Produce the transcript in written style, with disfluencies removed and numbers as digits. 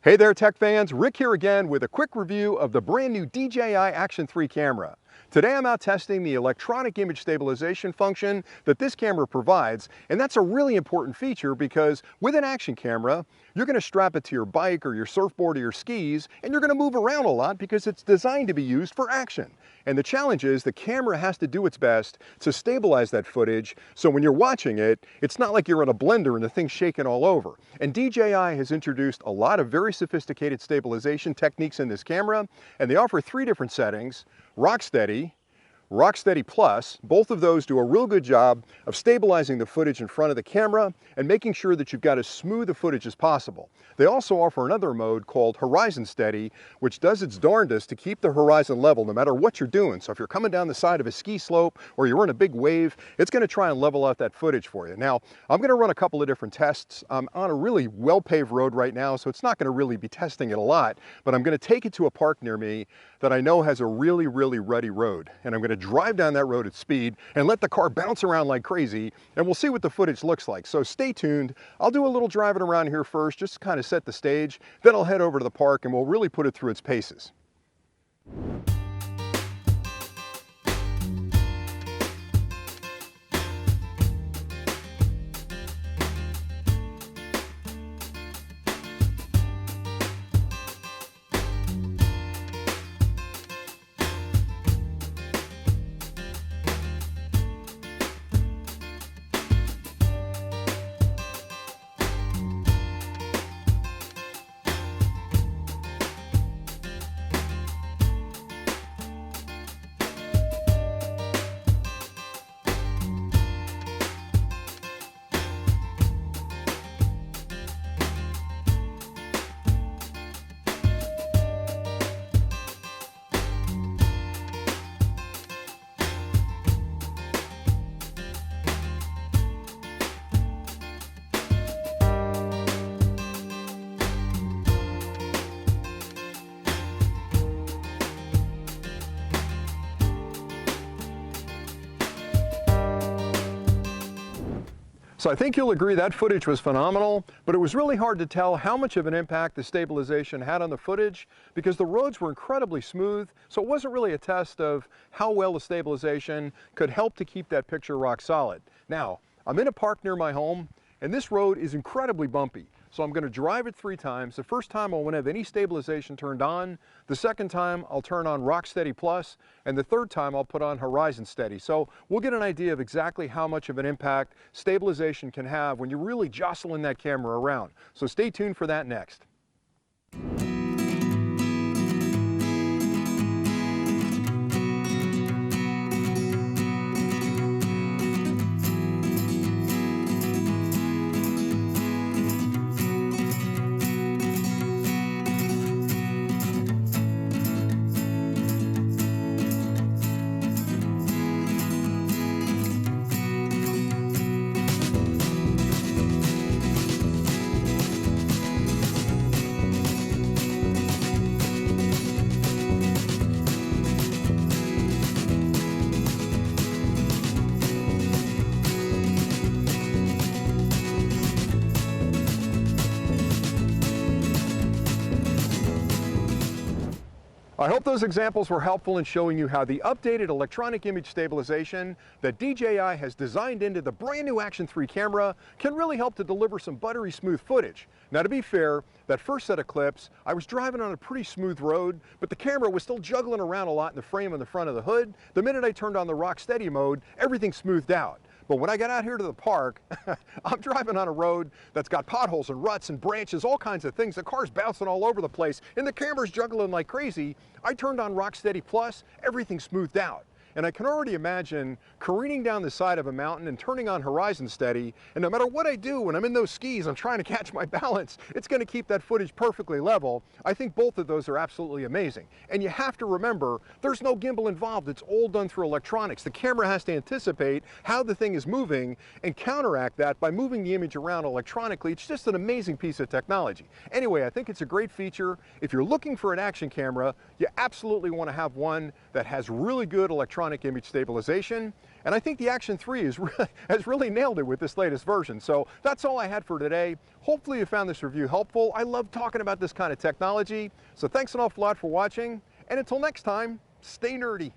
Hey there tech fans, Rick here again with a quick review of the brand new DJI Action 3 camera. Today I'm out testing the electronic image stabilization function that this camera provides, and that's a really important feature because with an action camera, you're going to strap it to your bike or your surfboard or your skis, and you're going to move around a lot because it's designed to be used for action. And the challenge is the camera has to do its best to stabilize that footage, so when you're watching it, it's not like you're in a blender and the thing's shaking all over. And DJI has introduced a lot of very sophisticated stabilization techniques in this camera, and they offer 3 different settings: Rock Steady, Rock Steady Plus. Both of those do a real good job of stabilizing the footage in front of the camera and making sure that you've got as smooth a footage as possible. They also offer another mode called Horizon Steady, which does its darndest to keep the horizon level no matter what you're doing. So if you're coming down the side of a ski slope or you're in a big wave, it's going to try and level out that footage for you. Now, I'm going to run a couple of different tests. I'm on a really well-paved road right now, so it's not going to really be testing it a lot, but I'm going to take it to a park near me that I know has a really ruddy road, and I'm going to drive down that road at speed and let the car bounce around like crazy, and we'll see what the footage looks like. So stay tuned. I'll do a little driving around here first, just to kind of set the stage, then I'll head over to the park and we'll really put it through its paces. So I think you'll agree that footage was phenomenal, but it was really hard to tell how much of an impact the stabilization had on the footage because the roads were incredibly smooth, so it wasn't really a test of how well the stabilization could help to keep that picture rock solid. Now, I'm in a park near my home, and this road is incredibly bumpy. So I'm going to drive it 3 times. The first time I won't have any stabilization turned on. The second time I'll turn on Rock Steady Plus, and the third time I'll put on Horizon Steady. So we'll get an idea of exactly how much of an impact stabilization can have when you're really jostling that camera around. So stay tuned for that next. I hope those examples were helpful in showing you how the updated electronic image stabilization that DJI has designed into the brand new Action 3 camera can really help to deliver some buttery smooth footage. Now, to be fair, that first set of clips, I was driving on a pretty smooth road, but the camera was still juggling around a lot in the frame on the front of the hood. The minute I turned on the Rock Steady mode, everything smoothed out. But when I got out here to the park, I'm driving on a road that's got potholes and ruts and branches, all kinds of things. The car's bouncing all over the place and the camera's juggling like crazy. I turned on Rock Steady Plus, everything smoothed out. And I can already imagine careening down the side of a mountain and turning on Horizon Steady, and no matter what I do when I'm in those skis, I'm trying to catch my balance, it's going to keep that footage perfectly level. I think both of those are absolutely amazing. And you have to remember, there's no gimbal involved. It's all done through electronics. The camera has to anticipate how the thing is moving and counteract that by moving the image around electronically. It's just an amazing piece of technology. Anyway, I think it's a great feature. If you're looking for an action camera, you absolutely want to have one that has really good electronic image stabilization. And I think the Action 3 has really nailed it with this latest version. So that's all I had for today. Hopefully you found this review helpful. I love talking about this kind of technology. So thanks an awful lot for watching. And until next time, stay nerdy.